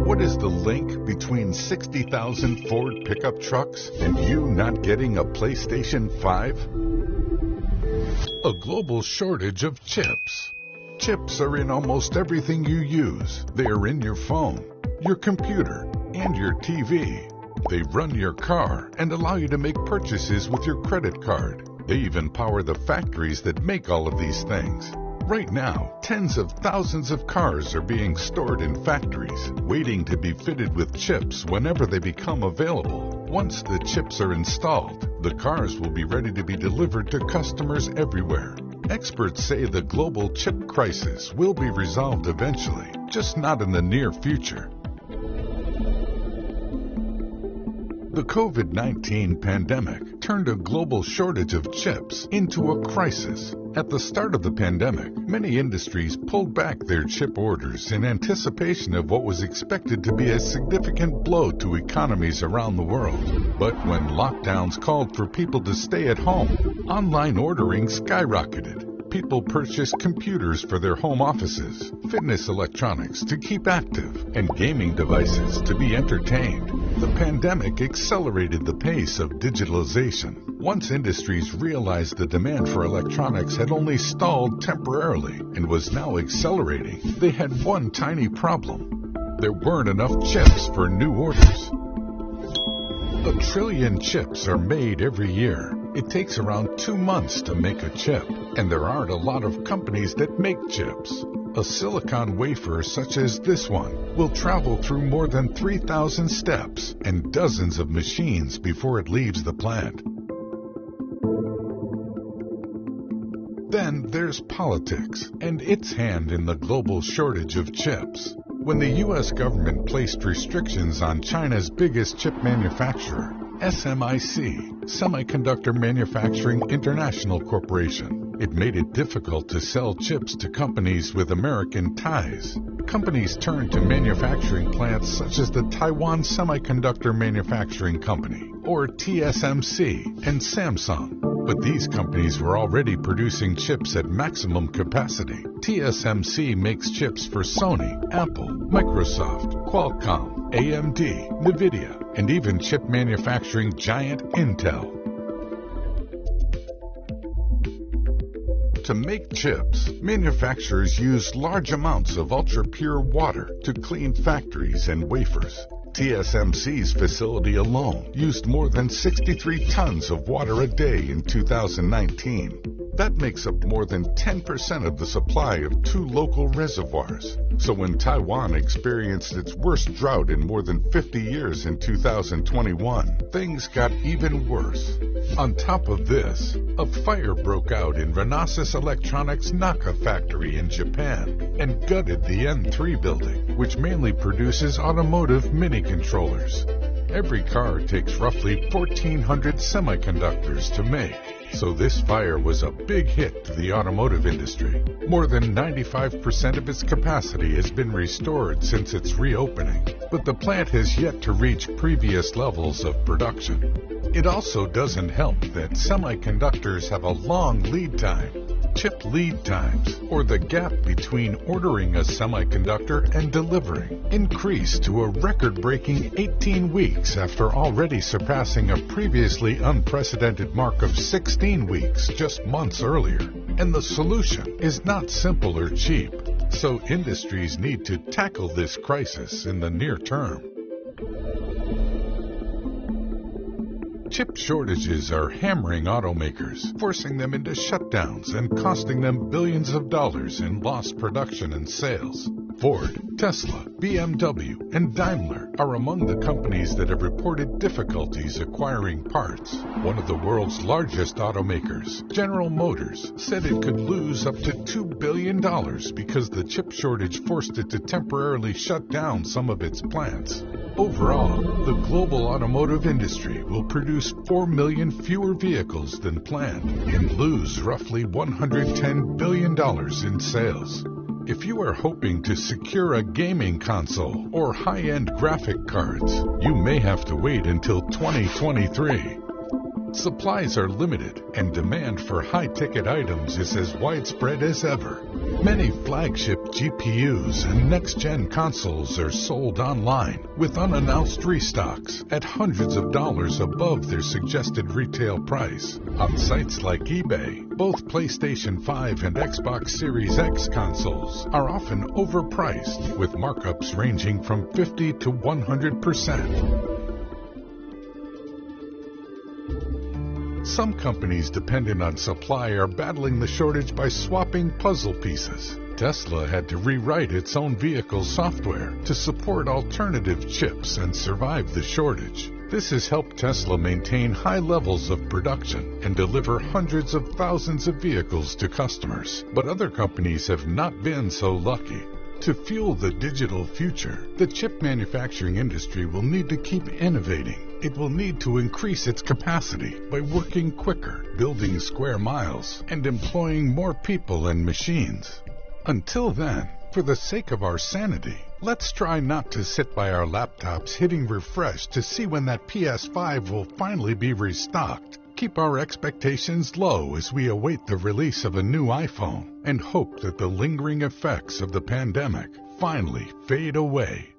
What is the link between 60,000 Ford pickup trucks and you not getting a PlayStation 5? A global shortage of chips. Chips are in almost everything you use. They are in your phone, your computer, and your TV. They run your car and allow you to make purchases with your credit card. They even power the factories that make all of these things. Right now, tens of thousands of cars are being stored in factories, waiting to be fitted with chips whenever they become available. Once the chips are installed, the cars will be ready to be delivered to customers everywhere. Experts say the global chip crisis will be resolved eventually, just not in the near future. The COVID-19 pandemic turned a global shortage of chips into a crisis. At the start of the pandemic, many industries pulled back their chip orders in anticipation of what was expected to be a significant blow to economies around the world. But when lockdowns called for people to stay at home, online ordering skyrocketed. People purchased computers for their home offices, fitness electronics to keep active, and gaming devices to be entertained. The pandemic accelerated the pace of digitalization. Once industries realized the demand for electronics had only stalled temporarily and was now accelerating, they had one tiny problem. There weren't enough chips for new orders. 1 trillion chips are made every year. It takes around 2 months to make a chip, and there aren't a lot of companies that make chips. A silicon wafer such as this one will travel through more than 3,000 steps and dozens of machines before it leaves the plant. Then there's politics and its hand in the global shortage of chips. When the U.S. government placed restrictions on China's biggest chip manufacturer, SMIC, Semiconductor Manufacturing International Corporation, it made it difficult to sell chips to companies with American ties. Companies turned to manufacturing plants such as the Taiwan Semiconductor Manufacturing Company, or TSMC, and Samsung. But these companies were already producing chips at maximum capacity. TSMC makes chips for Sony, Apple, Microsoft, Qualcomm, AMD, NVIDIA, and even chip manufacturing giant Intel. To make chips, manufacturers use large amounts of ultra-pure water to clean factories and wafers. TSMC's facility alone used more than 63 tons of water a day in 2019. That makes up more than 10% of the supply of 2 local reservoirs. So when Taiwan experienced its worst drought in more than 50 years in 2021, things got even worse. On top of this, a fire broke out in Renesas Electronics' Naka factory in Japan and gutted the N3 building, which mainly produces automotive mini-controllers. Every car takes roughly 1,400 semiconductors to make. So this fire was a big hit to the automotive industry. More than 95% of its capacity has been restored since its reopening, but the plant has yet to reach previous levels of production. It also doesn't help that semiconductors have a long lead time. Chip lead times, or the gap between ordering a semiconductor and delivering, increased to a record-breaking 18 weeks after already surpassing a previously unprecedented mark of 16 weeks just months earlier. And the solution is not simple or cheap, so industries need to tackle this crisis in the near term. Chip shortages are hammering automakers, forcing them into shutdowns and costing them billions of dollars in lost production and sales. Ford, Tesla, BMW, and Daimler are among the companies that have reported difficulties acquiring parts. One of the world's largest automakers, General Motors, said it could lose up to $2 billion because the chip shortage forced it to temporarily shut down some of its plants. Overall, the global automotive industry will produce 4 million fewer vehicles than planned and lose roughly $110 billion in sales. If you are hoping to secure a gaming console or high-end graphic cards, you may have to wait until 2023. Supplies are limited, and demand for high-ticket items is as widespread as ever. Many flagship GPUs and next-gen consoles are sold online with unannounced restocks at hundreds of dollars above their suggested retail price. On sites like eBay, both PlayStation 5 and Xbox Series X consoles are often overpriced, with markups ranging from 50 to 100%. Some companies dependent on supply are battling the shortage by swapping puzzle pieces. Tesla had to rewrite its own vehicle software to support alternative chips and survive the shortage. This has helped Tesla maintain high levels of production and deliver hundreds of thousands of vehicles to customers. But other companies have not been so lucky. To fuel the digital future, the chip manufacturing industry will need to keep innovating. It will need to increase its capacity by working quicker, building square miles, and employing more people and machines. Until then, for the sake of our sanity, let's try not to sit by our laptops hitting refresh to see when that PS5 will finally be restocked. Keep our expectations low as we await the release of a new iPhone and hope that the lingering effects of the pandemic finally fade away.